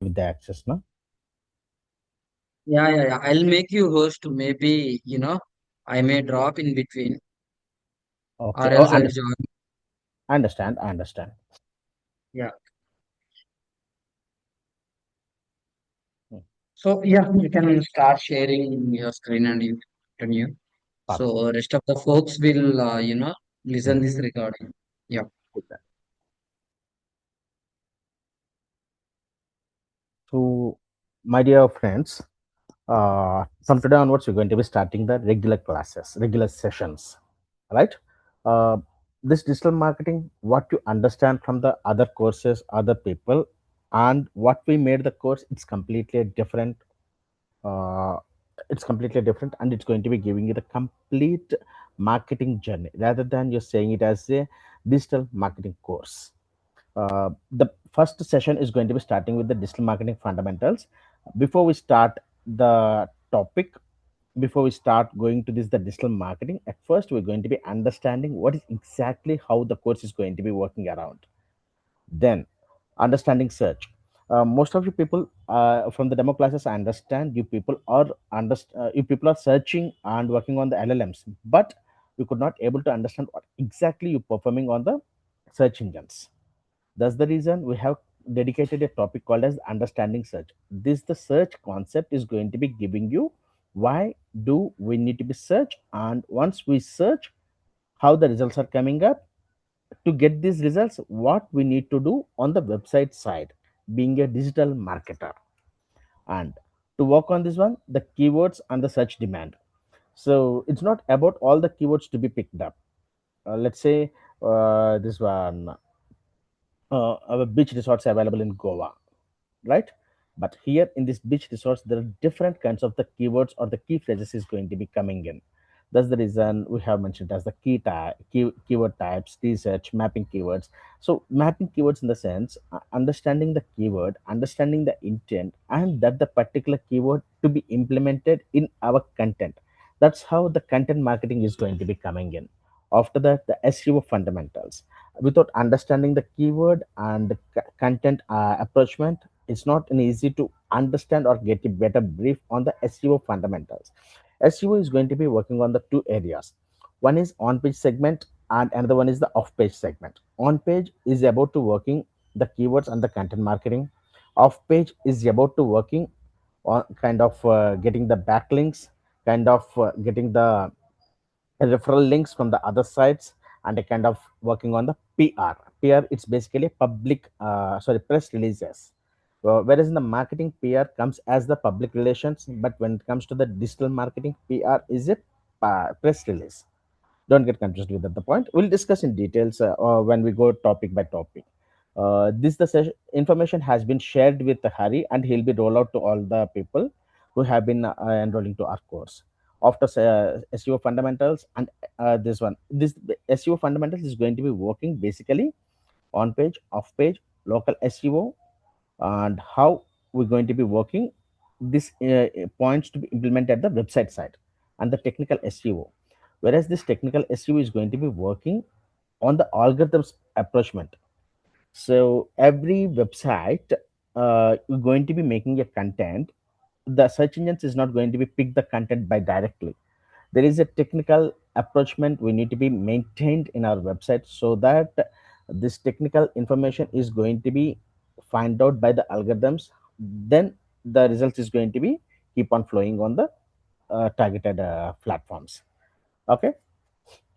with the access, no? Yeah. I'll make you host. Maybe, I may drop in between Okay. or Oh, else I'll join. understand. I understand. Yeah. Hmm. So, yeah, you can start sharing your screen and you continue. Perfect. So, rest of the folks will, listen Hmm. this recording. Yeah. Good. So, my dear friends, from today onwards, we're going to be starting the regular classes, regular sessions, right? Uh, this digital marketing, what you understand from the other courses, other people, and what we made the course, it's completely different. Uh, it's completely different, and it's going to be giving you the complete marketing journey rather than just saying it as a digital marketing course. The first session is going to be starting with the digital marketing fundamentals. Before we start the topic, before we start going to this the digital marketing, at first we're going to be understanding what is exactly how the course is going to be working around. Then understanding search. Most of you people from the demo classes, I understand you people are you people are searching and working on the llms, but we could not able to understand what exactly you performing on the search engines. That's the reason we have dedicated a topic called as understanding search. This the search concept is going to be giving you why do we need to be search, and once we search, how the results are coming up. To get these results, what we need to do on the website side, being a digital marketer, and to work on this one, the keywords and the search demand. So it's not about all the keywords to be picked up. Let's say this one, our beach resorts available in Goa, right? But here in this beach resorts, there are different kinds of the keywords or the key phrases is going to be coming in. That's the reason we have mentioned as the keyword types, research, mapping keywords. So mapping keywords in the sense, understanding the keyword, understanding the intent, and that the particular keyword to be implemented in our content. That's how the content marketing is going to be coming in. After that, the SEO fundamentals. Without understanding the keyword and the content approachment, it's not an easy to understand or get a better brief on the SEO fundamentals. SEO is going to be working on the two areas. One is on-page segment and another one is the off-page segment. On-page is about to working the keywords and the content marketing. Off-page is about to working on kind of getting the backlinks, kind of getting the referral links from the other sites, and a kind of working on the PR. PR, it's basically public, press releases. Whereas in the marketing, PR comes as the public relations, but when it comes to the digital marketing, PR is a press release. Don't get confused with that. The point we'll discuss in details when we go topic by topic. This the information has been shared with Hari, and he'll be rolled out to all the people who have been enrolling to our course. After SEO fundamentals and this SEO fundamentals is going to be working basically on page, off page, local SEO, and how we're going to be working this points to be implemented at the website side, and the technical SEO. Whereas this technical SEO is going to be working on the algorithms approachment. So every website you're going to be making a content, the search engines is not going to be pick the content by directly. There is a technical approachment we need to be maintained in our website, so that this technical information is going to be find out by the algorithms. Then the result is going to be keep on flowing on the targeted platforms. Okay.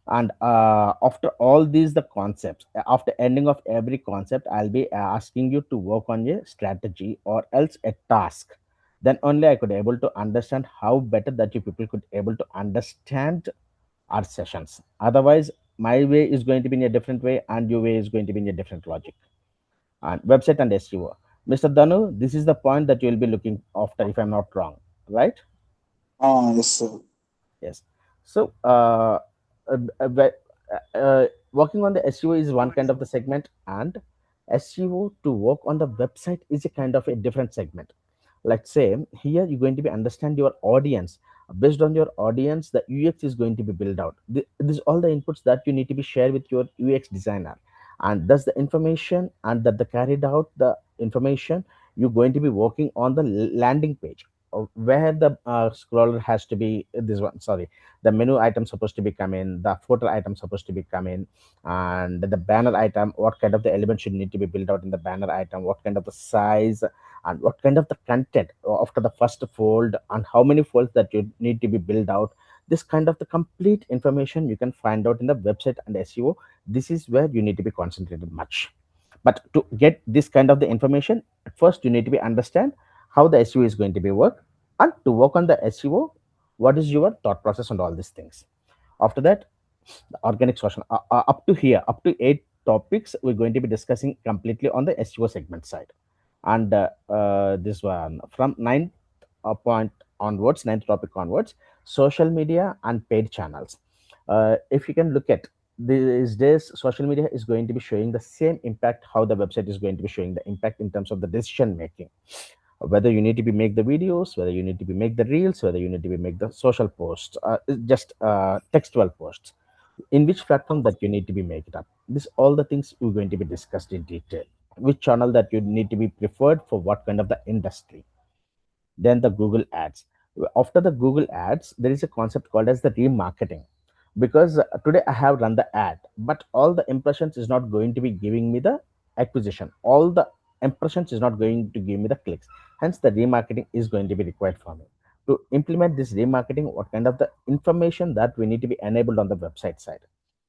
And after all these the concepts, after ending of every concept, I'll be asking you to work on a strategy or else a task. Then only I could able to understand how better that you people could able to understand our sessions. Otherwise, my way is going to be in a different way and your way is going to be in a different logic. And website and SEO, Mr. Danu, this is the point that you will be looking after, if I'm not wrong, right? Yes, sir. Yes. So, uh, uh, working on the SEO is one kind of the segment, and SEO to work on the website is a kind of a different segment. Let's say here you're going to be understand your audience. Based on your audience, the UX is going to be built out. This all the inputs that you need to be shared with your UX designer, and that's the information, and that the carried out the information you're going to be working on the landing page, where the scroller has to be this one, sorry, the menu item supposed to be come in, the footer item supposed to be come in, and the banner item, what kind of the element should need to be built out in the banner item, what kind of the size, and what kind of the content after the first fold, and how many folds that you need to be built out. This kind of the complete information you can find out in the website and SEO. This is where you need to be concentrated much. But to get this kind of the information, at first you need to be understand how the SEO is going to be work, and to work on the SEO, what is your thought process and all these things. After that, the organic social, up to here, up to 8 topics we're going to be discussing completely on the SEO segment side. And this one from ninth point onwards, ninth topic onwards, social media and paid channels. If you can look at these days, social media is going to be showing the same impact how the website is going to be showing the impact in terms of the decision making, whether you need to be make the videos, whether you need to be make the reels, whether you need to be make the social posts, just textual posts, in which platform that you need to be make it up. This all the things we're going to be discussed in detail, which channel that you need to be preferred for what kind of the industry. Then the Google ads. After the Google ads, there is a concept called as the remarketing, because today I have run the ad, but all the impressions is not going to be giving me the acquisition, all the impressions is not going to give me the clicks. Hence the remarketing is going to be required for me. To implement this remarketing, what kind of the information that we need to be enabled on the website side.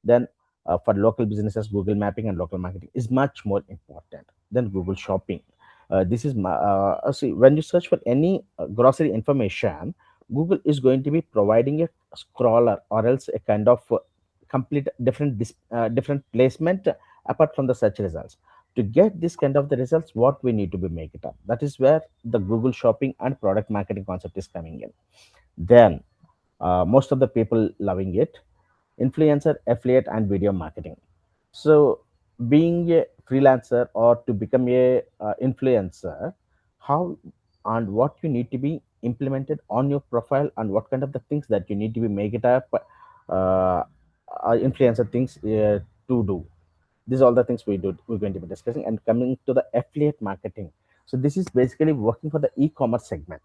Then for local businesses, Google mapping and local marketing is much more important than Google shopping. This is see, when you search for any grocery information, Google is going to be providing a scroller or else a kind of complete different different placement apart from the search results. To get this kind of the results, what we need to be make it up, that is where the Google shopping and product marketing concept is coming in. Then most of the people loving it, influencer, affiliate, and video marketing. So being a freelancer or to become a influencer, how and what you need to be implemented on your profile, and what kind of the things that you need to be make it up, influencer things to do. These are all the things we're going to be discussing. And coming to the affiliate marketing, so this is basically working for the e-commerce segment.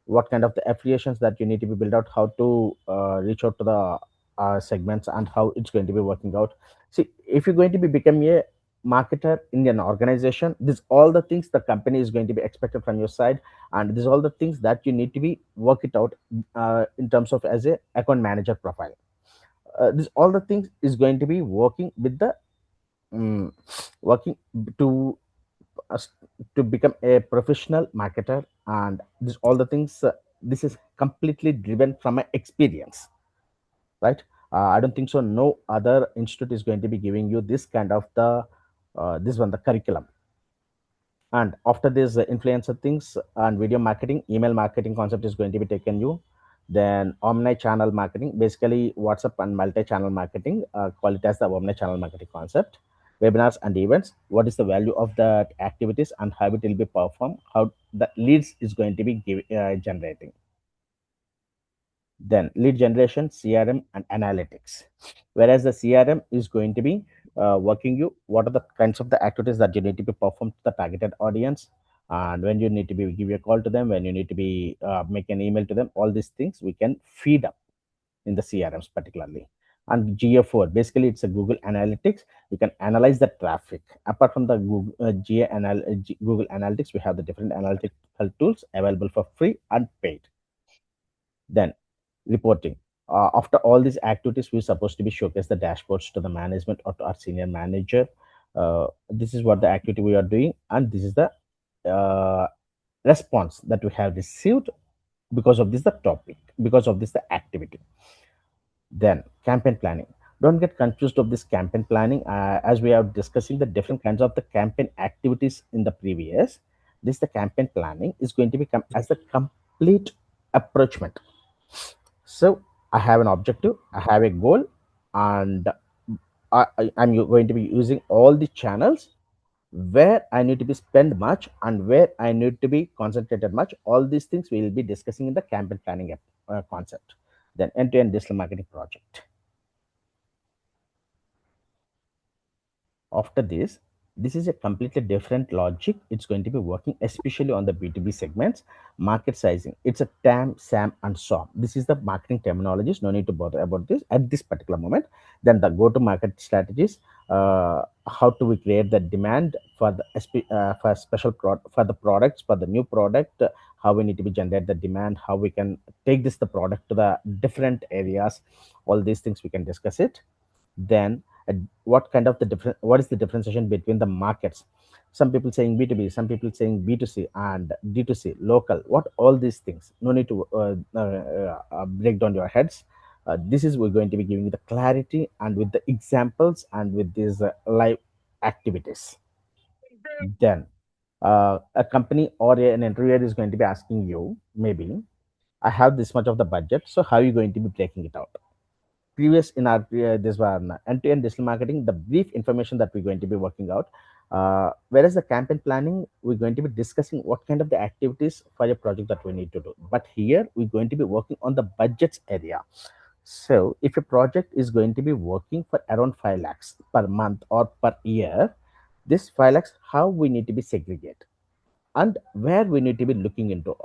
What kind of the affiliations that you need to be built out, how to reach out to the segments, and how it's going to be working out. See, if you're going to be become a marketer in an organization, this all the things the company is going to be expected from your side, and these all the things that you need to be work it out in terms of as a account manager profile. This all the things is going to be working with the mm, working to us to become a professional marketer. And this all the things, this is completely driven from my experience, right? I don't think so no other institute is going to be giving you this kind of the this one, the curriculum. And after this influencer things and video marketing, email marketing concept is going to be taken you. Then omni-channel marketing, basically WhatsApp and multi-channel marketing, call it as the omni-channel marketing concept. Webinars and events, what is the value of the activities and how it will be performed, how the leads is going to be generating. Then lead generation, CRM, and analytics. Whereas the CRM is going to be working you what are the kinds of the activities that you need to be performed to the targeted audience, and when you need to be give a call to them, when you need to be make an email to them, all these things we can feed up in the CRMs particularly. And GA4, basically it's a Google Analytics. You can analyze the traffic. Apart from the Google Analytics, we have the different analytical tools available for free and paid. Then reporting. After all these activities, we're supposed to be showcase the dashboards to the management or to our senior manager. This is what the activity we are doing, and this is the uh, response that we have received because of this the topic, because of this the activity. Then campaign planning. Don't get confused of this campaign planning, as we are discussing the different kinds of the campaign activities in the previous. This the campaign planning is going to become as the complete approachment. So I have an objective, I have a goal, and I'm going to be using all the channels where I need to be spend much and where I need to be concentrated much. All these things we will be discussing in the campaign planning concept. Then end-to-end digital marketing project. After this, This is a completely different logic. It's going to be working especially on the B2B segments. Market sizing, it's a TAM, SAM, and SOM. This is the marketing terminologies. No need to bother about this at this particular moment. Then the go to market strategies. How do we create the demand for the for special for the products, for the new product, how we need to be generate the demand, how we can take this the product to the different areas. All these things we can discuss it. Then what kind of the different, what is the differentiation between the markets? Some people saying B2B, some people saying B2C and D2C, local, what all these things. No need to break down your heads. This is we're going to be giving you the clarity and with the examples and with these live activities. Then a company or an interviewer is going to be asking you, maybe, I have this much of the budget, so how are you going to be breaking it out? Previous in our this one end-to-end digital marketing, the brief information that we're going to be working out, whereas the campaign planning, we're going to be discussing what kind of the activities for a project that we need to do, but here we're going to be working on the budgets area. So if a project is going to be working for around 5 lakhs per month or per year, this 5 lakhs, how we need to be segregate and where we need to be looking into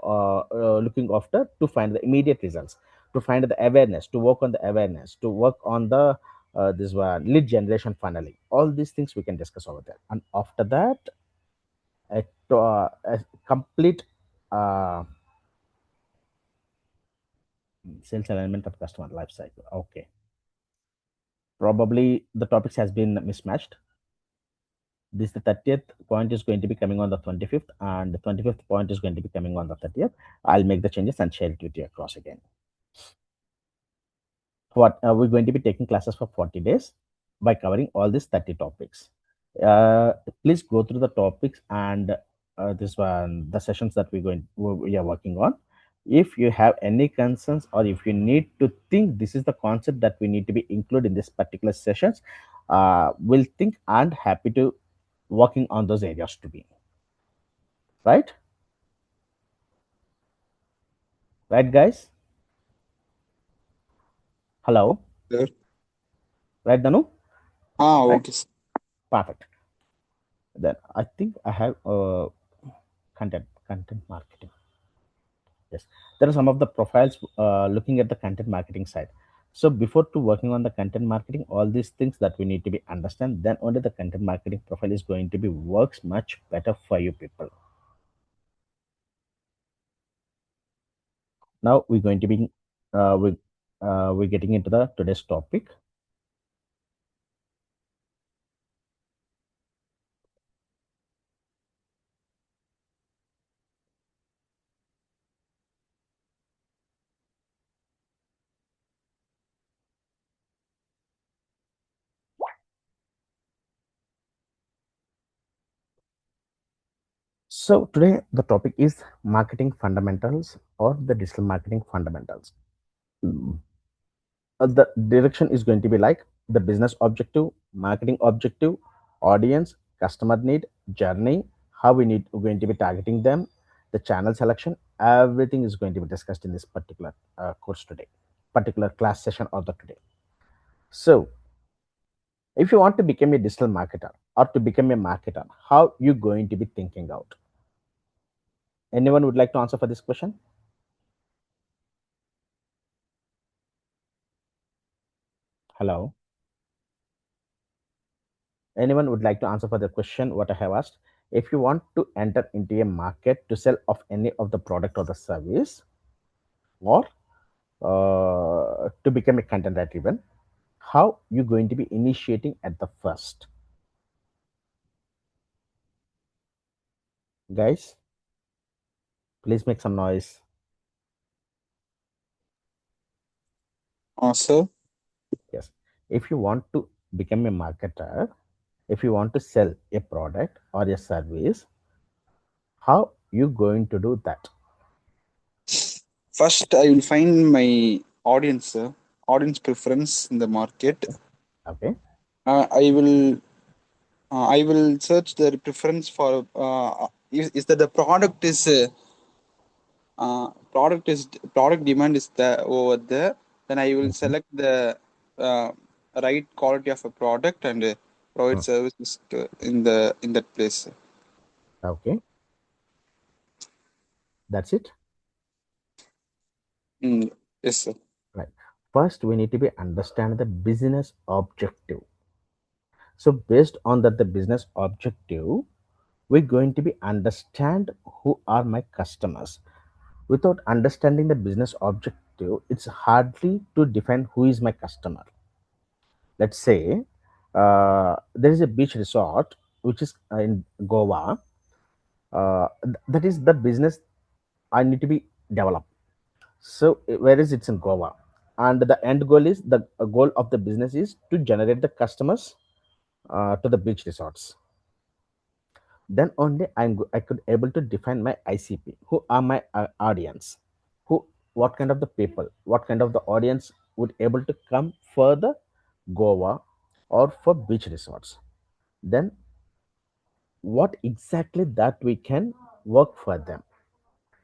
looking after to find the immediate results, to find the awareness, to work on the awareness, to work on the this one lead generation funneling. All these things we can discuss over there, and after that a complete uh, sales alignment of customer life cycle. Okay, probably the topics has been mismatched. This the 30th point is going to be coming on the 25th, and the 25th point is going to be coming on the 30th. I'll make the changes and share it with you across again. What we're going to be taking classes for 40 days by covering all these 30 topics. Please go through the topics and this one the sessions that we are working on. If you have any concerns or if you need to think this is the concept that we need to be included in this particular sessions, we'll think and happy to working on those areas to be right. Right, guys? Hello. Sir. Right, Danu? Right. Okay, sir. Perfect. Then I think I have content marketing. Yes, there are some of the profiles looking at the content marketing side. So before to working on the content marketing, all these things that we need to be understand, then only the content marketing profile is going to be works much better for you people. Now we're going to be we're getting into the today's topic. So today the topic is marketing fundamentals or the digital marketing fundamentals. Mm. The direction is going to be like the business objective, marketing objective, audience, customer need, journey, how we're going to be targeting them, the channel selection. Everything is going to be discussed in this particular course today, particular class session or the today. So if you want to become a digital marketer or to become a marketer, how you going to be thinking out? Anyone would like to answer for this question? Hello. Anyone would like to answer for the question what I have asked? If you want to enter into a market to sell of any of the product or the service, or to become a content writer even, how you going to be initiating at the first? Guys, please make some noise. Sir. Yes. If you want to become a marketer, if you want to sell a product or a service, how you going to do that? First, I will find my audience, sir. Audience preference in the market. Okay. I will search the preference for is that the product demand is the over there. Then I will Mhm. select the uh, right quality of a product and provide Mm, services in the in that place. okay, that's it. Mm, yes, sir. Right. First, we need to be understand the business objective. So based on that, the business objective, we're going to be understand who are my customers. Without understanding the business objective, it's hardly to define who is my customer. Let's say there is a beach resort which is in Goa. That is the business I need to be developed. So whereas it's in Goa, and the end goal is the goal of the business is to generate the customers to the beach resorts. Then only I could able to define my ICP. Who are my audience? Who, what kind of the people, what kind of the audience would able to come for the Goa or for beach resorts? Then what exactly that we can work for them?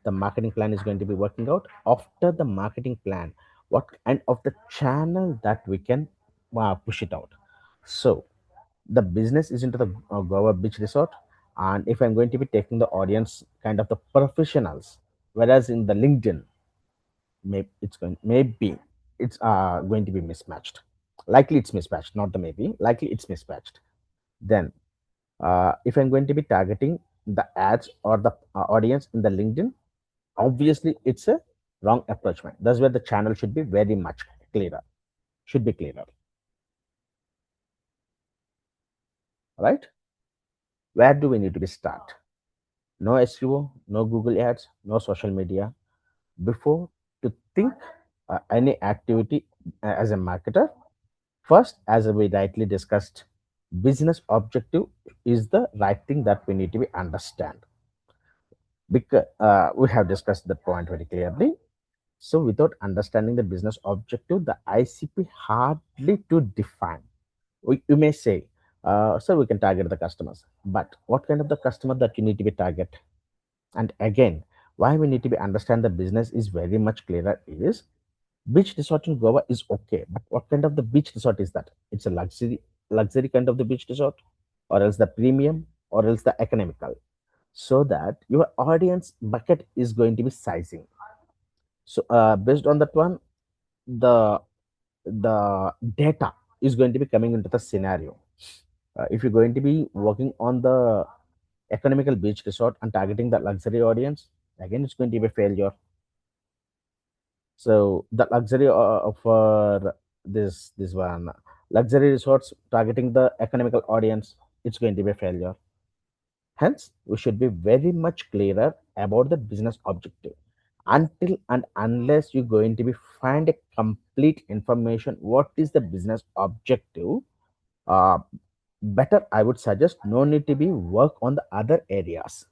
The marketing plan is going to be working out. After the marketing plan, what kind of the channel that we can push it out? So the business is into the Goa beach resort, and if I'm going to be taking the audience kind of the professionals, whereas in the LinkedIn, maybe it's going to be mismatched. Likely it's mismatched, not the maybe. Likely it's mismatched. Then if I'm going to be targeting the ads or the audience in the LinkedIn, obviously it's a wrong approachment. That's where the channel should be very much clearer. Should be clearer, right? Where do we need to be start? No SEO, no Google ads, no social media. Before to think any activity as a marketer, first, as we rightly discussed, business objective is the right thing that we need to be understand. Because we have discussed that point very clearly. So without understanding the business objective, the ICP hardly to define. You may say, so we can target the customers, but what kind of the customer that you need to be target? And again, why we need to be understand the business is very much clearer is beach resort in Goa is okay, but what kind of the beach resort is that? It's a luxury kind of the beach resort, or else the premium, or else the economical. So that your audience bucket is going to be sizing. So based on that one, the data is going to be coming into the scenario. If you're going to be working on the economical beach resort and targeting the luxury audience, again it's going to be a failure. So the luxury for this one luxury resorts targeting the economical audience, it's going to be a failure. Hence, we should be very much clearer about the business objective. Until and unless you're going to be find a complete information, what is the business objective? Uh, Better, I would suggest no need to be work on the other areas.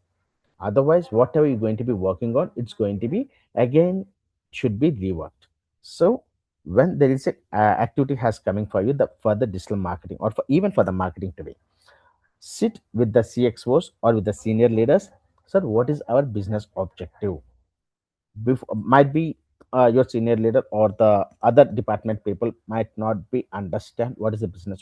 Otherwise, whatever you're going to be working on, it's going to be again should be reworked. So when there is a activity has coming for you, the further digital marketing or for even for the marketing to be sit with the CXOs or with the senior leaders. Sir, what is our business objective? Might be your senior leader or the other department people might not be understand what is the business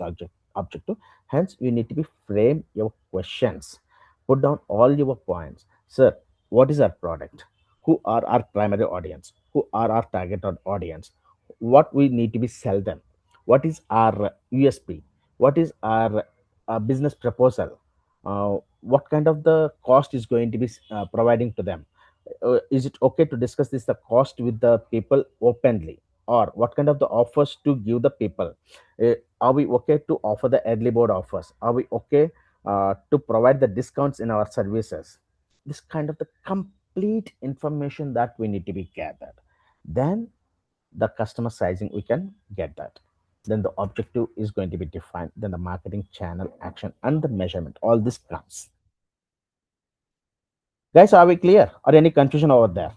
objective. Hence, you need to be frame your questions, put down all your points. Sir, what is our product? Who are our primary audience? Who are our target audience? What we need to be sell them? What is our USP? What is our business proposal? What kind of the cost is going to be providing to them? Is it okay to discuss this the cost with the people openly, or what kind of the offers to give the people? Are we okay to offer the early board offers? Are we okay to provide the discounts in our services? This kind of the complete information that we need to be gathered. Then the customer sizing we can get that. Then the objective is going to be defined. Then the marketing channel action and the measurement, all this comes. Guys, are we clear or any confusion over there?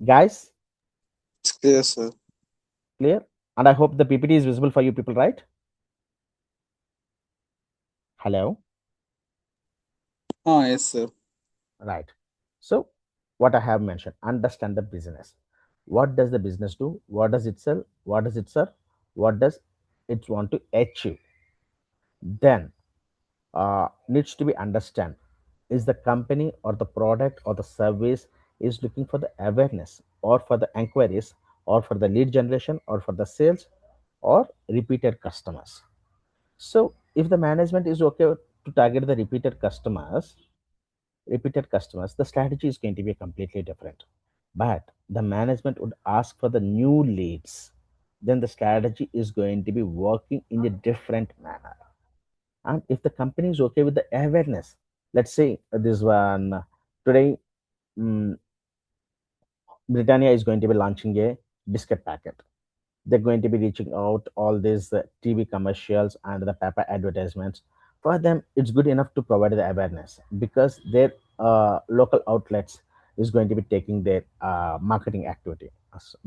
Guys, It's clear, sir. clear? And I hope the PPT is visible for you people, right? Hello? Ah, yes, sir. Right. So, what I have mentioned, understand the business. What does the business do? What does it sell? What does it serve? What does it's want to achieve. Then needs to be understand, is the company or the product or the service is looking for the awareness or for the inquiries or for the lead generation or for the sales or repeated customers. So if the management is okay to target the repeated customers, the strategy is going to be completely different. But the management would ask for the new leads, then the strategy is going to be working in a different manner. And if the company is okay with the awareness, let's say this one today, mm, Britannia is going to be launching a biscuit packet. They're going to be reaching out all these TV commercials and the paper advertisements. For them, it's good enough to provide the awareness because their local outlets is going to be taking their marketing activity.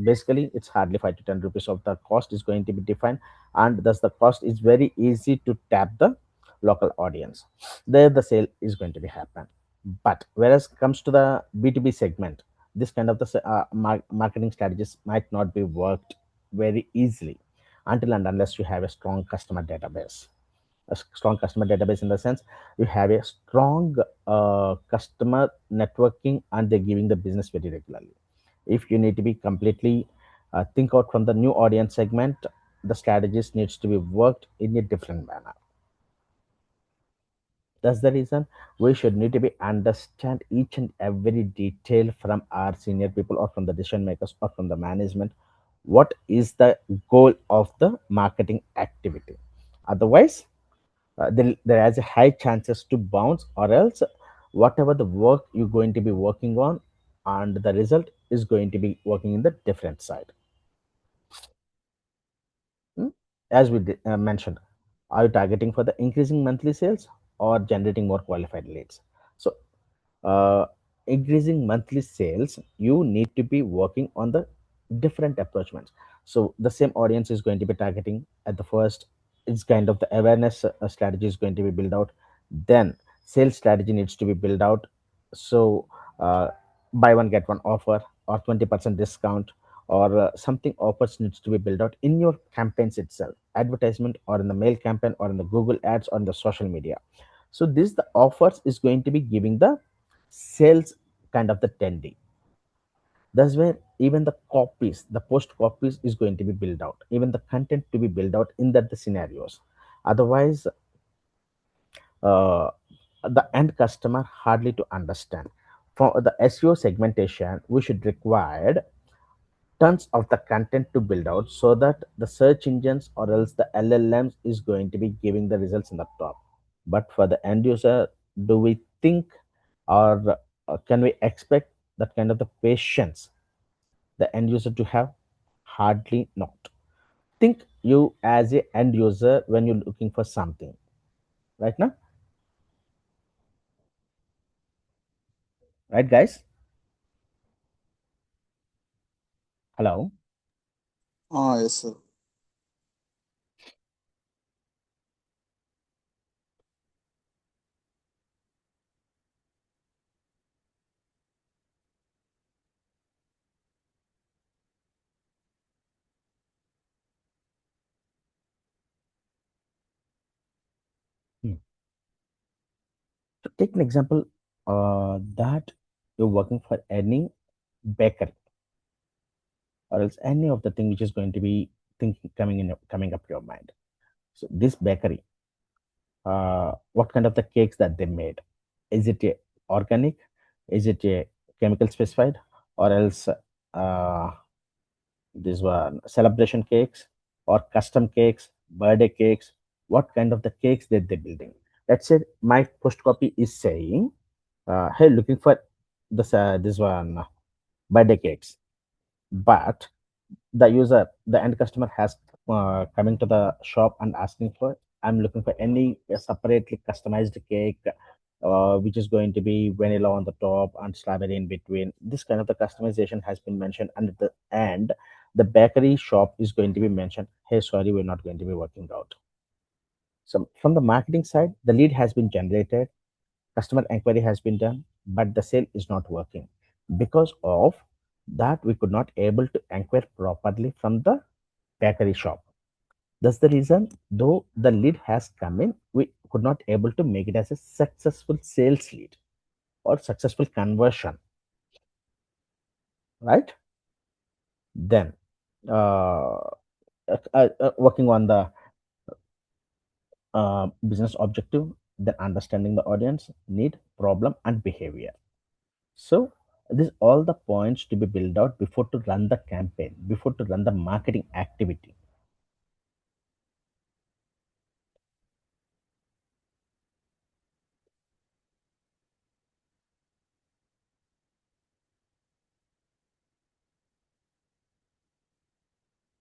Basically, it's hardly 5 to 10 rupees of the cost is going to be defined, and thus the cost is very easy to tap the local audience. There, the sale is going to be happen. But whereas comes to the B2B segment, this kind of the marketing strategies might not be worked very easily until and unless you have a strong customer database. A strong customer database in the sense you have a strong customer networking and they're giving the business very regularly. If you need to be completely think out from the new audience segment, the strategies needs to be worked in a different manner. That's the reason we should need to be understand each and every detail from our senior people or from the decision makers or from the management. What is the goal of the marketing activity? Otherwise, there has a high chances to bounce, or else whatever the work you're going to be working on, and the result is going to be working in the different side. Hmm? As we mentioned, are you targeting for the increasing monthly sales or generating more qualified leads? So, uh, increasing monthly sales, you need to be working on the different approachments. So, the same audience is going to be targeting at the first. It's kind of the awareness strategy is going to be built out. Then, sales strategy needs to be built out. So, uh, buy one get one offer or 20% discount or something offers needs to be built out in your campaigns itself, advertisement or in the mail campaign or in the Google ads or in the social media. So this the offers is going to be giving the sales kind of the 10D. That's where even the copies, the post copies is going to be built out, even the content to be built out in that the scenarios. Otherwise, uh, the end customer hardly to understand. For the SEO segmentation, we should require tons of the content to build out so that the search engines or else the LLMs is going to be giving the results in the top. But for the end user, do we think or can we expect that kind of the patience the end user to have? Hardly not. Think you as a end user when you're looking for something right now, right guys? Hello. Yes, sir. Hmm. So take an example that you're working for any bakery or else any of the thing which is going to be thinking coming up your mind. So this bakery, what kind of the cakes that they made? Is it a organic? Is it a chemical specified? Or else these were celebration cakes or custom cakes, birthday cakes? What kind of the cakes that they're building? Let's say my post copy is saying, hey, looking for this one birthday cakes, but the end customer has coming to the shop and asking for, I'm looking for any separately customized cake which is going to be vanilla on the top and strawberry in between. This kind of the customization has been mentioned, and at the end the bakery shop is going to be mentioned, hey, sorry, we're not going to be working out. So from the marketing side, the lead has been generated, customer inquiry has been done, but the sale is not working because of that we could not able to inquire properly from the bakery shop. That's the reason, though the lead has come in, we could not able to make it as a successful sales lead or successful conversion, right? Then, uh, working on the business objective, then understanding the audience need, problem, and behavior. So, these all the points to be built out before to run the campaign, before to run the marketing activity.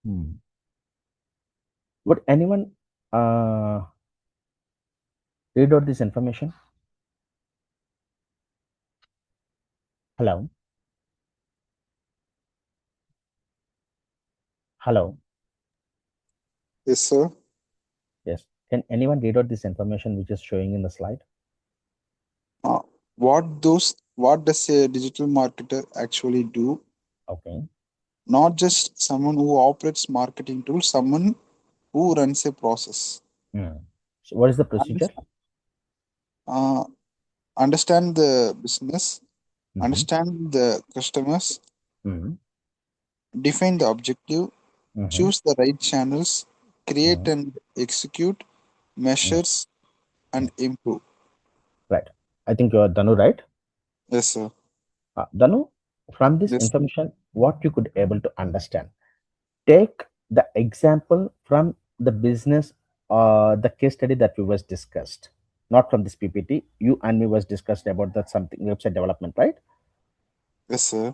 Hmm. Would anyone read out this information? Hello, hello. Yes, sir. Yes. Can anyone read out this information which is showing in the slide? Uh, what does a digital marketer actually do? Okay. Not just someone who operates marketing tools, someone who runs a process. Hmm. So, what is the procedure? Understand, uh, understand the business, Mm-hmm. understand the customers, Mm-hmm. define the objective, Mm-hmm. choose the right channels, create Mm-hmm. and execute, Mm-hmm. measures, and improve. Right. I think you're Danu, right? Yes, sir. Danu, from this Yes, information, what you could able to understand? Take the example from the business, the case study that we was discussed, not from this PPT. You and me was discussed about that something website development, right? yes, sir.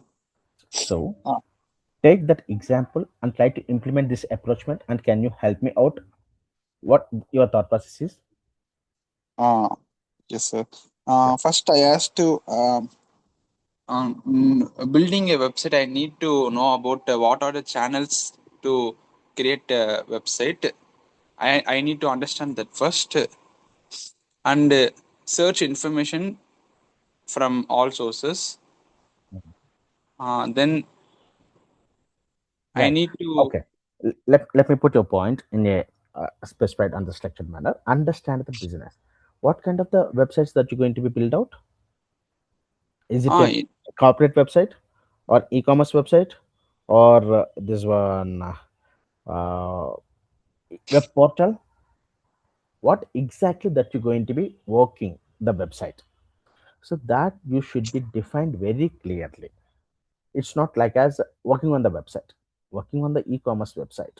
So Uh, take that example and try to implement this approachment. And can you help me out? What your thought process is? uh, yes, sir. Yeah. First, I asked to building a website. I need to know about what are the channels to create a website. I need to understand that first and search information from all sources. Then I Right. need to Okay. Let me put your point in a specified and structured manner. Understand the business. What kind of the websites that you're going to be build out? Is it a it- corporate website or e-commerce website or this one uh, web portal? What exactly that you're going to be working the website? So that you should be defined very clearly. It's not like as working on the website, working on the e-commerce website,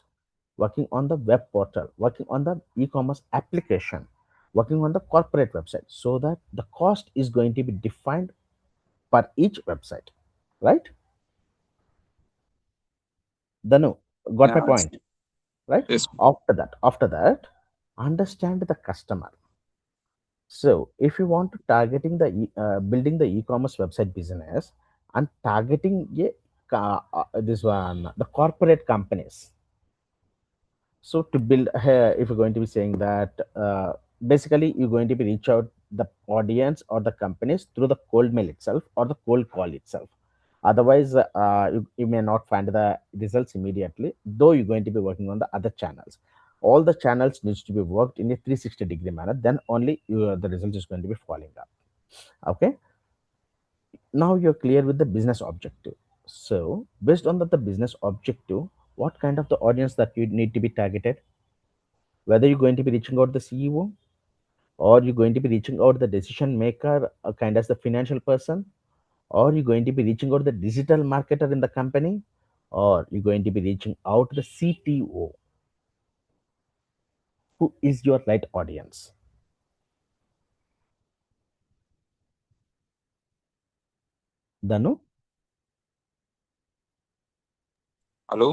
working on the web portal, working on the e-commerce application, working on the corporate website, so that the cost is going to be defined per each website, right? Danu, got my yeah, point, right? yes, After that, understand the customer. So if you want to targeting the building the e-commerce website business and targeting a, this one the corporate companies. So to build here, if you're going to be saying that basically you're going to be reach out the audience or the companies through the cold mail itself or the cold call itself. Otherwise, you may not find the results immediately, though you're going to be working on the other channels. All the channels needs to be worked in a 360-degree manner. Then only the result is going to be falling up. Okay. Now you're clear with the business objective. So based on the business objective, what kind of the audience that you need to be targeted, whether you're going to be reaching out the CEO or you're going to be reaching out the decision maker, kind of the financial person, or you're going to be reaching out the digital marketer in the company, or you're going to be reaching out the CTO, who is your right audience. Danu? hello.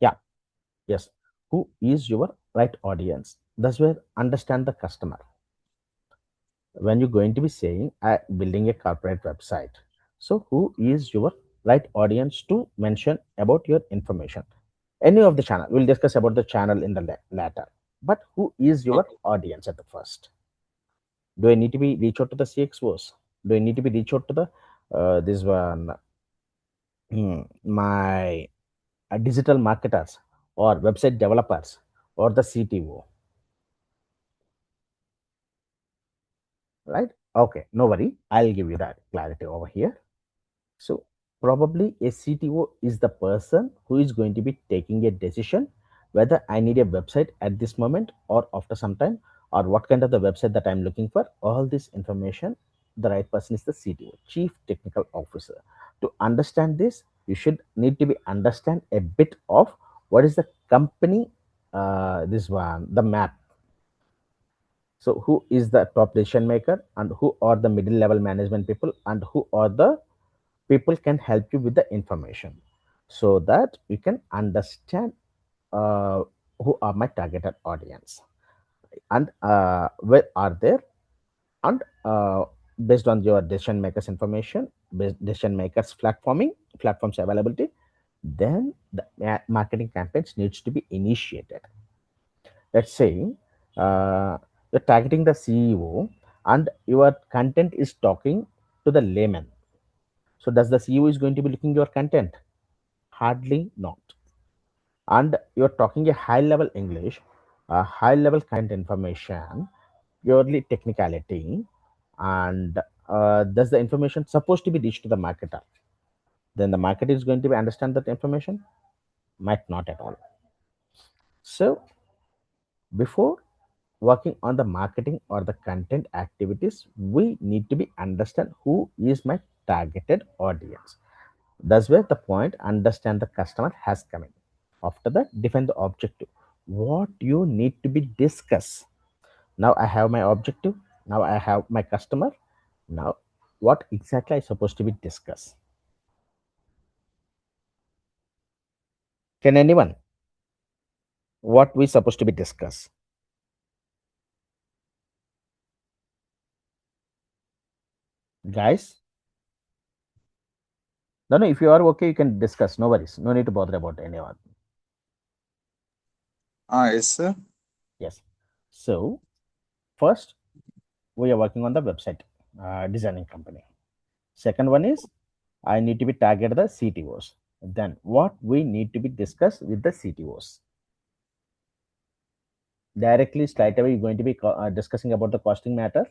Yeah, yes. Who is your right audience? That's where understand the customer. When you're going to be saying building a corporate website, so who is your right audience to mention about your information? Any of the channel, we'll discuss about the channel in the later, but who is your Okay. audience at the first? Do I need to be reach out to the CXOs? Do I need to be reach out to the this one my digital marketers or website developers, or the CTO, right? Okay, no worry. I'll give you that clarity over here. So probably a CTO is the person who is going to be taking a decision whether I need a website at this moment or after some time, or what kind of the website that I'm looking for. All this information, the right person is the CTO, Chief Technical Officer. To understand this, you should need to be understand a bit of what is the company, this one, the map. So who is the top decision maker, and who are the middle level management people, and who are the people can help you with the information, so that you can understand uh, who are my targeted audience, and where are there, and based on your decision makers information, based decision makers platforms availability, then the marketing campaigns needs to be initiated. Let's say you're targeting the CEO, and your content is talking to the layman. So does the CEO is going to be looking your content? Hardly not. And you're talking a high level English, a high level content information, purely technicality, and does the information supposed to be reached to the marketer? Then the marketer is going to be understand that information? Might not at all. So before working on the marketing or the content activities, we need to be understand who is my targeted audience. That's where the point understand the customer has come in. After that, define the objective. What you need to be discuss. Now I have my objective. Now I have my customer. Now, what exactly I supposed to be discuss? Can anyone? What we supposed to be discuss, guys? No, no. If you are okay, you can discuss. No worries. No need to bother about anyone. Yes, sir. Yes. So first, we are working on the website designing company. Second one is I need to be target the CTOs. Then what we need to be discussed with the CTOs. Directly, straight away, you're going to be discussing about the costing matter.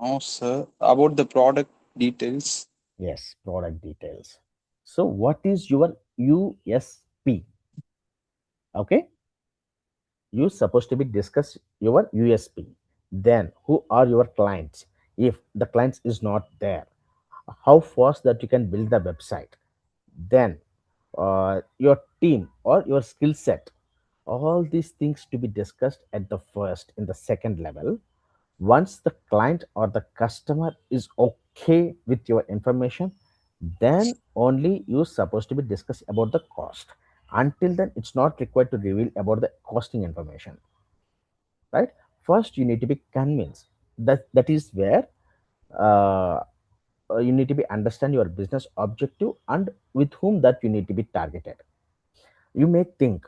No, sir. About the product details. Yes, product details. So what is your USP? Okay, you supposed to be discuss your USP. Then who are your clients? If the clients is not there, how fast that you can build the website. Then your team or your skill set, all these things to be discussed at the first. In the second level, once the client or the customer is okay with your information, then only you supposed to be discuss about the cost. Until then, it's not required to reveal about the costing information, right? First, you need to be convinced. That is where uh, you need to be understand your business objective and with whom that you need to be targeted. You may think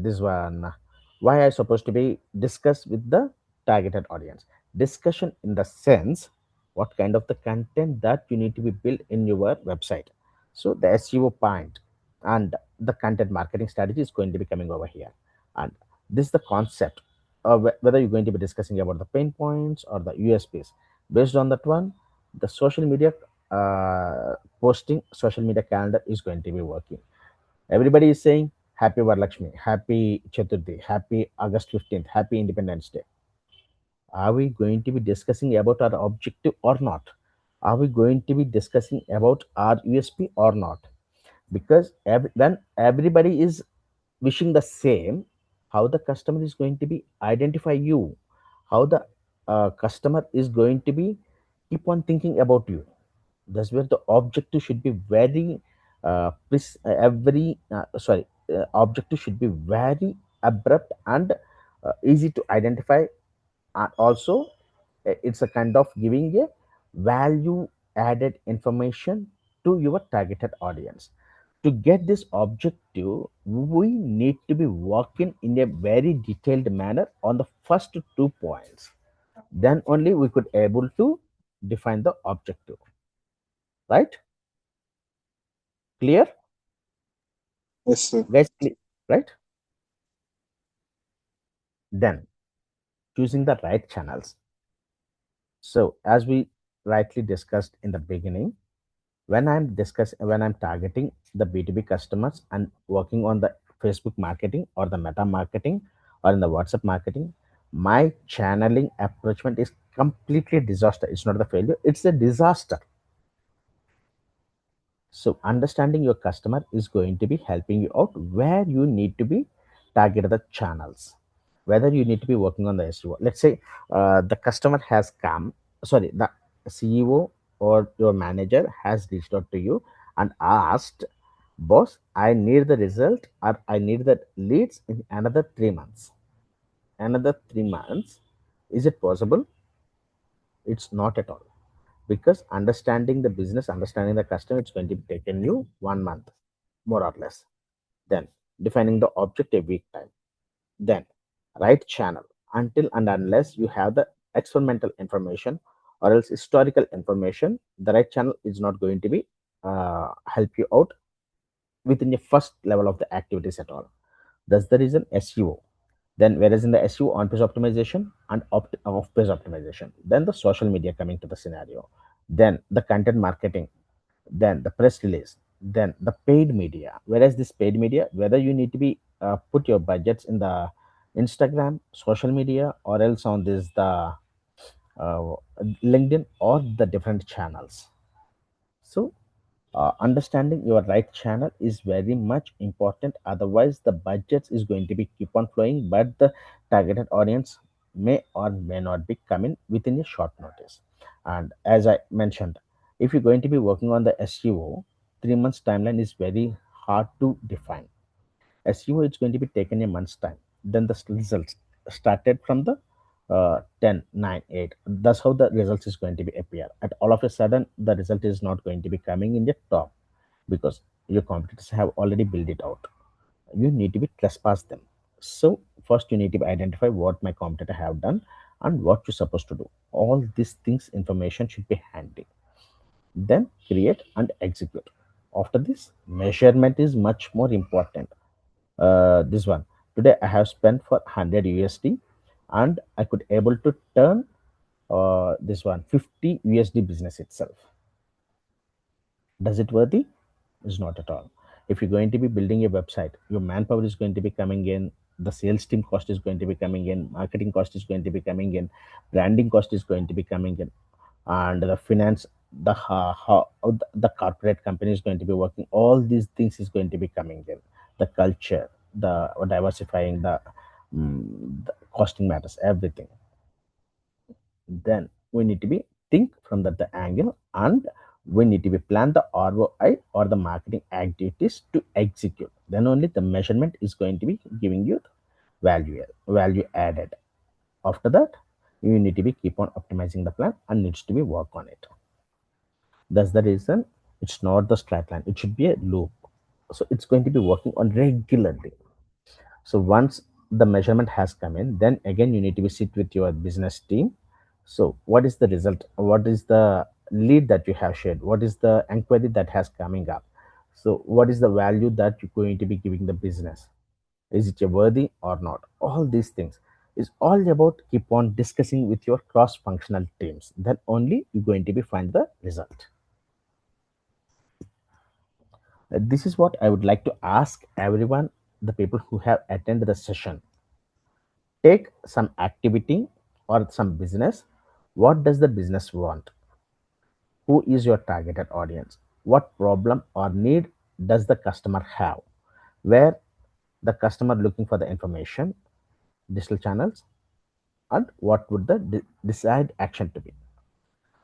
this one, why I supposed to be discuss with the targeted audience. Discussion in the sense what kind of the content that you need to be built in your website. So the SEO point and the content marketing strategy is going to be coming over here, and this is the concept of whether you're going to be discussing about the pain points or the USPs. Based on that one, the social media posting, social media calendar is going to be working. Everybody is saying Happy Varalakshmi, Happy Chaturthi, Happy August 15th, Happy Independence Day. Are we going to be discussing about our objective or not? Are we going to be discussing about our USP or not? Because when everybody is wishing the same, how the customer is going to be identify you, how the customer is going to be keep on thinking about you. That's where the objective should be very every sorry objective should be very abrupt and easy to identify. Also, it's a kind of giving a value added information to your targeted audience. To get this objective, we need to be working in a very detailed manner on the first 2 points. Then only we could able to define the objective, right? Clear, Yes, sir. guys? Right? Then choosing the right channels. So as we rightly discussed in the beginning, when I'm targeting the B2B customers and working on the Facebook marketing or the meta marketing or in the WhatsApp marketing, my channeling approachment is completely disaster. It's not the failure, it's a disaster. So understanding your customer is going to be helping you out where you need to be targeted the channels, whether you need to be working on the SEO. Let's say the customer has come, sorry, the CEO or your manager has reached out to you and asked, boss, I need the result or I need the leads in another 3 months. Another 3 months, is it possible? It's not at all, because understanding the business, understanding the customer, it's going to be taken you 1 month, more or less. Then defining the objective week time. Then right channel. Until and unless you have the experimental information or else historical information, the right channel is not going to be help you out within the first level of the activities at all. That's the reason SEO. Then whereas in the SEO, on page optimization and off page optimization, then the social media coming to the scenario, then the content marketing, then the press release, then the paid media. Whereas this paid media, whether you need to be put your budgets in the Instagram social media or else on this the uh, LinkedIn or the different channels. So understanding your right channel is very much important. Otherwise, the budgets is going to be keep on flowing, but the targeted audience may or may not be coming within a short notice. And as I mentioned, if you're going to be working on the SEO, 3 months timeline is very hard to define. SEO is going to be taken a month's time. Then the results started from the 10, 9, 8. That's how the results is going to be appear. At all of a sudden, the result is not going to be coming in the top because your competitors have already built it out. You need to be trespass them. So first you need to identify what my competitor have done and what you're supposed to do. All these things information should be handy. Then create and execute. After this, measurement is much more important. This one, today I have spent for 100 USD and I could able to turn this one 50 USD business itself. Does it worthy? Is not at all. If you're going to be building a website, your manpower is going to be coming in, the sales team cost is going to be coming in, marketing cost is going to be coming in, branding cost is going to be coming in, and the finance, the how the corporate company is going to be working, all these things is going to be coming in, the culture, the diversifying the costing matters, everything. Then we need to be think from the angle, and we need to be plan the ROI or the marketing activities to execute. Then only the measurement is going to be giving you value added. After that, you need to be keep on optimizing the plan and needs to be work on it. That's the reason it's not the straight line, it should be a loop. So it's going to be working on regularly. So once the measurement has come in, then again you need to be sit with your business team. So what is the result? What is the lead that you have shared? What is the inquiry that has coming up? So what is the value that you're going to be giving the business? Is it a worthy or not? All these things is all about keep on discussing with your cross-functional teams. Then only you're going to be find the result. This is what I would like to ask everyone, the people who have attended the session. Take some activity or some business. What does the business want? Who is your targeted audience? What problem or need does the customer have? Where the customer looking for the information, digital channels, and what would the desired action to be?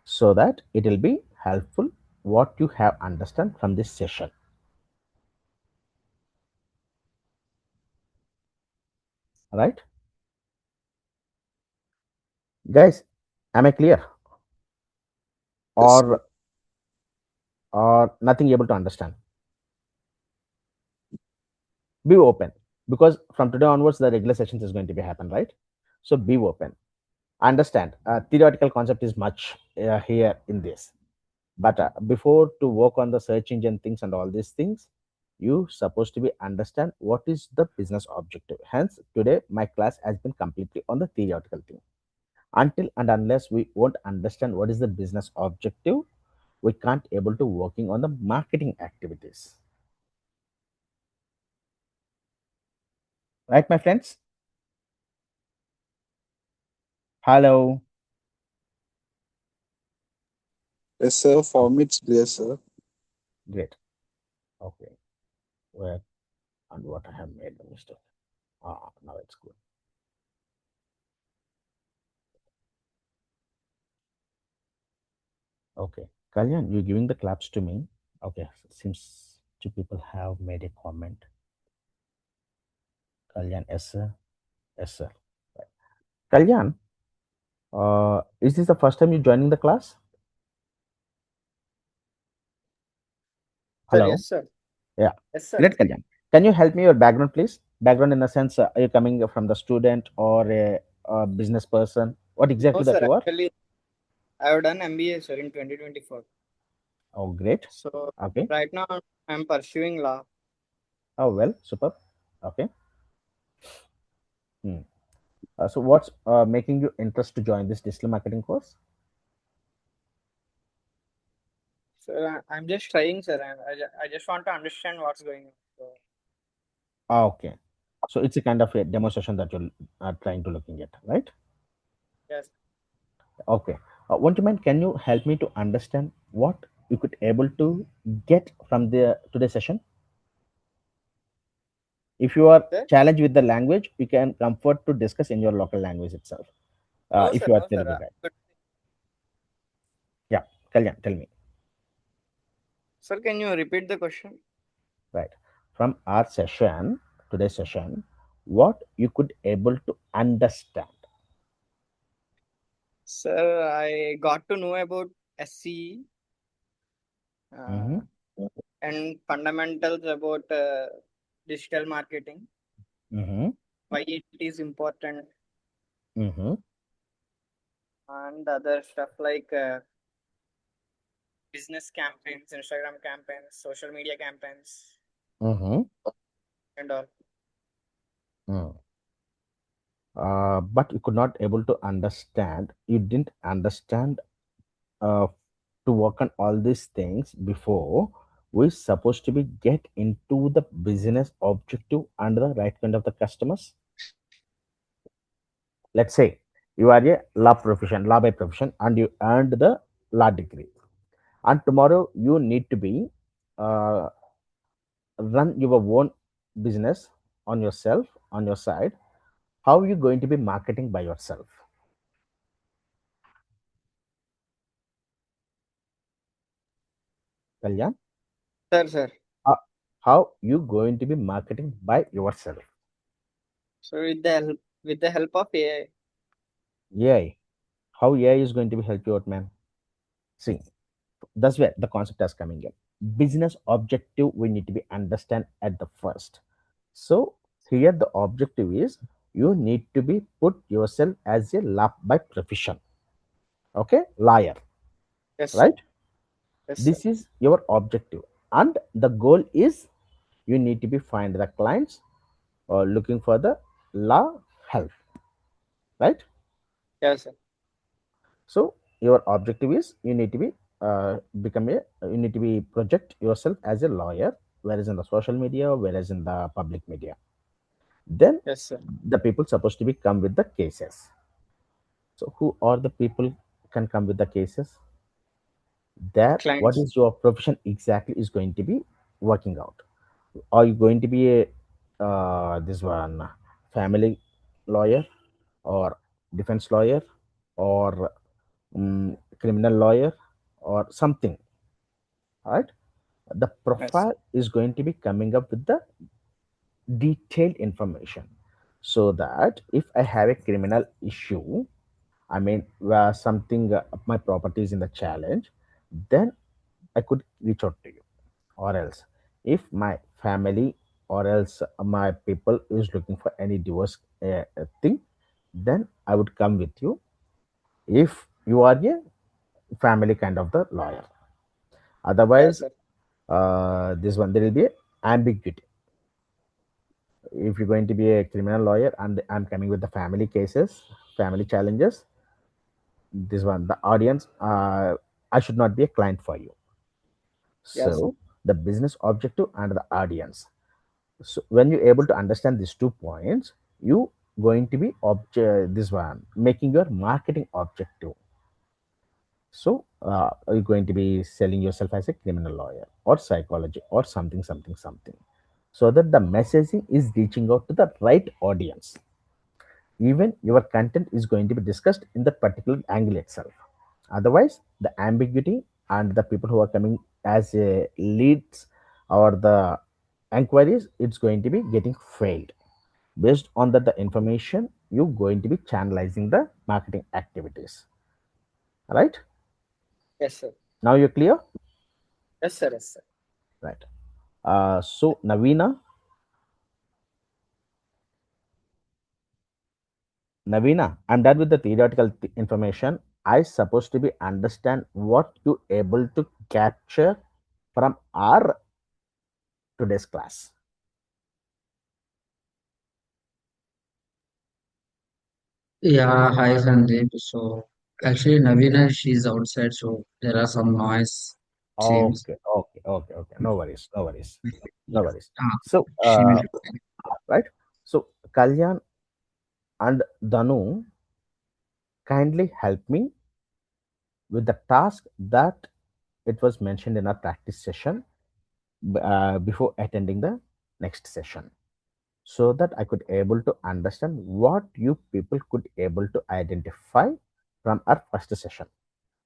So that it will be helpful what you have understand from this session. Right, guys? Am I clear Yes. or nothing able to understand? Be open, because from today onwards the regular sessions is going to be happen, right? So be open. Understand theoretical concept is much here in this, but before to work on the search engine things and all these things, You supposed to be understand what is the business objective. Hence, today my class has been completely on the theoretical thing. Until and unless we won't understand what is the business objective, we can't able to working on the marketing activities. Right, my friends? Hello. Yes, sir. For me, it's clear, sir. Great. Okay. Where and what I have made the mistake. Now it's good. Okay. Kalyan, you giving the claps to me. Okay. Seems two people have made a comment. Kalyan, yes, sir. Yes, sir. Right. Kalyan, is this the first time you joining the class? Sir, Hello. yes, sir. Yeah. Yes, sir. Great, Kalyan. Can you help me your background, please? Background in the sense, are you coming from the student or a business person? What No, exactly that sir. you are? Actually, I have done MBA, sir, in 2024. Oh, great. So Okay. right now I'm pursuing law. Oh, well, super. Okay. Hmm. So, what's making you interest to join this digital marketing course? So I'm just trying, sir. I just want to understand what's going on. So Okay. So, it's a kind of a demonstration that you're trying to looking at, right? yes, Okay. Won't you mind? Can you help me to understand what you could able to get from the today's session? If you are sir. challenged with the language, you can comfort to discuss in your local language itself. No, If sir. you are No, sir. Telugu guy, But yeah, Kalyan, tell me. sir, can you repeat the question? Right, from our session, today's session, what you could able to understand. Sir, I got to know about SE Mm-hmm, and fundamentals about digital marketing, mm-hmm, why it is important, mm-hmm, and other stuff like business campaigns, Instagram campaigns, social media campaigns, mm-hmm. and all. Mm. But you could not able to understand. You didn't understand uh, to work on all these things before we supposed to be get into the business objective and the right kind of the customers. Let's say you are a law profession, law by profession, and you earned the law degree, and tomorrow you need to be uh, run your own business on yourself on your side. How are you going to be marketing by yourself, Kalyan? Sir. How you going to be marketing by yourself? So with the help of AI, AI. How AI is going to be help you out, man? See, that's where the concept is coming in. Business objective we need to be understand at the first. So here the objective is you need to be put yourself as a law by profession. Okay, lawyer, yes, sir. right? Yes, sir. This is your objective, and the goal is you need to be find the clients or looking for the law help, right? Yes, sir. So your objective is you need to be become a you need to be project yourself as a lawyer, whereas in the social media, whereas in the public media. Then Yes, sir. the people supposed to be come with the cases. So who are the people can come with the cases? There, what Clients. is your profession exactly is going to be working out? Are you going to be a this one family lawyer or defense lawyer or criminal lawyer or something, right? The Yes, profile is going to be coming up with the detailed information, so that if I have a criminal issue, I mean where something my property is in the challenge, then I could reach out to you. Or else if my family or else my people is looking for any divorce thing, then I would come with you if you are a family kind of the lawyer. yes, Otherwise, sir. this one there will be. ambiguity. If you're going to be a criminal lawyer and I'm coming with the family cases, family challenges, this one, the audience, I should not be a client for you. Yes, sir. So the business objective and the audience. So when you're able to understand these 2 points, you going to be this one making your marketing objective. So you're going to be selling yourself as a criminal lawyer or psychology or something, something, something, so that the messaging is reaching out to the right audience. Even your content is going to be discussed in that particular angle itself. Otherwise, the ambiguity and the people who are coming as leads or the enquiries, it's going to be getting failed. Based on that, the information you're going to be channelizing the marketing activities. Right? Yes, sir. Now you're clear? Yes, sir. Yes, sir. Right. So Navina, I'm done with the theoretical information. I supposed to be understand what you able to capture from our today's class. Yeah, hi Sandeep. So actually Navina, she's outside, so there are some noise, seems. Okay, okay, okay, okay. No worries, no worries, no Yeah. worries. Ah, So, she will. right. So, Kalyan and Danu, kindly help me with the task that it was mentioned in our practice session before attending the next session, so that I could able to understand what you people could able to identify from our first session.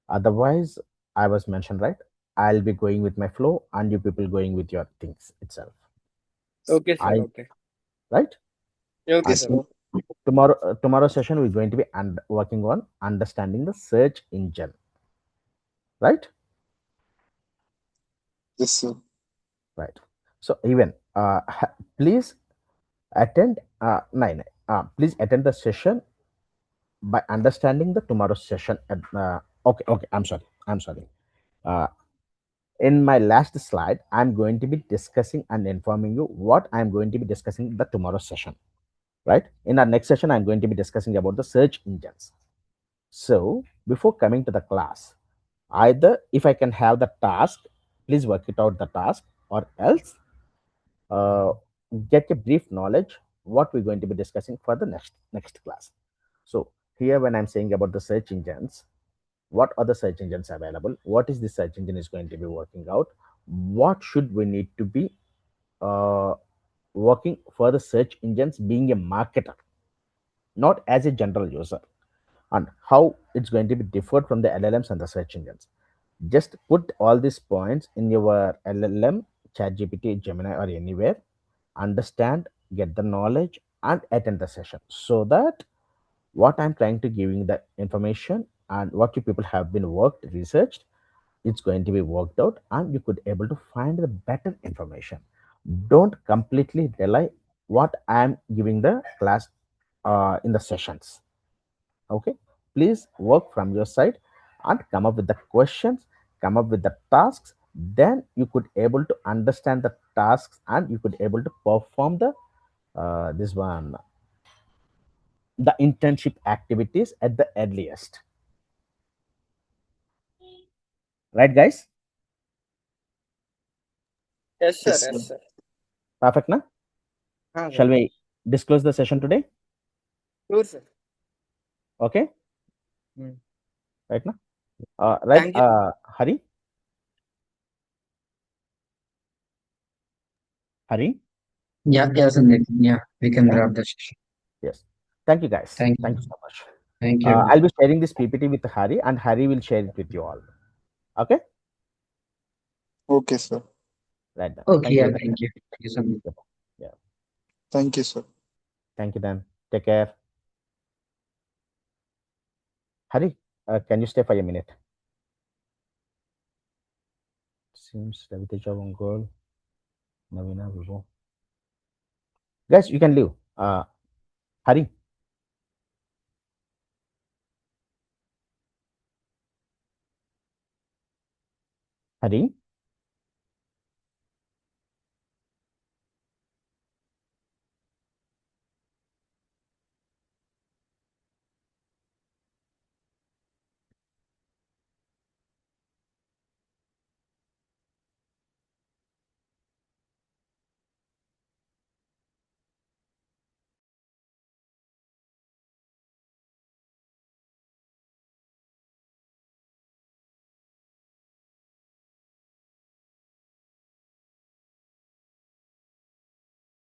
Otherwise, I was mentioned right. I'll be going with my flow, and you people going with your things itself. Okay, sir. I Okay. right. Okay, And Yes, sir. sir. tomorrow session we're going to be working on understanding the search engine. Right. Yes, sir. Right. So even please attend. Nine. Please attend the session by understanding the tomorrow's session. Okay. Okay. I'm sorry. I'm sorry. Uh, in my last slide, I'm going to be discussing and informing you what I'm going to be discussing in the tomorrow's session. Right. In our next session, I'm going to be discussing about the search engines. So before coming to the class, either if I can have the task, please work it out the task, or else uh, get a brief knowledge what we're going to be discussing for the next class. So here when I'm saying about the search engines, what are the search engines available, what is the search engine is going to be working out, what should we need to be uh, working for the search engines being a marketer, not as a general user, and how it's going to be differed from the LLMs and the search engines. Just put all these points in your LLM, ChatGPT, Gemini, or anywhere. Understand, get the knowledge, and attend the session, so that what I'm trying to giving the information and what you people have been worked, researched, it's going to be worked out, and you could able to find the better information. Don't completely rely what I'm giving the class in the sessions. Okay, please work from your side and come up with the questions, come up with the tasks, then you could able to understand the tasks and you could able to perform the this one, the internship activities at the earliest. Right, guys? Yes, sir. Yes, Yes, sir. sir. Perfect na? Sir. Shall we disclose the session today? Sure, sir. Okay, Hmm. right na? Right, Thank you. Hari, Hari, Yeah, yeah, Sandeep. Yeah, we can yeah, wrap the session. yes. Thank you, guys. Thank Thank you you. so much. Thank you. I'll be sharing this PPT with Hari, and Hari will share it with you all. Okay, Okay, sir. right then. Okay, Thank yeah, you. thank you. Thank you, Sandeep. Yep. Yeah. Thank you, sir. Thank you then. Take care. Hari, can you stay for a minute? Seems Raviteja Vongol, Navina Vivo. Guys, you can leave. Hari, Hari.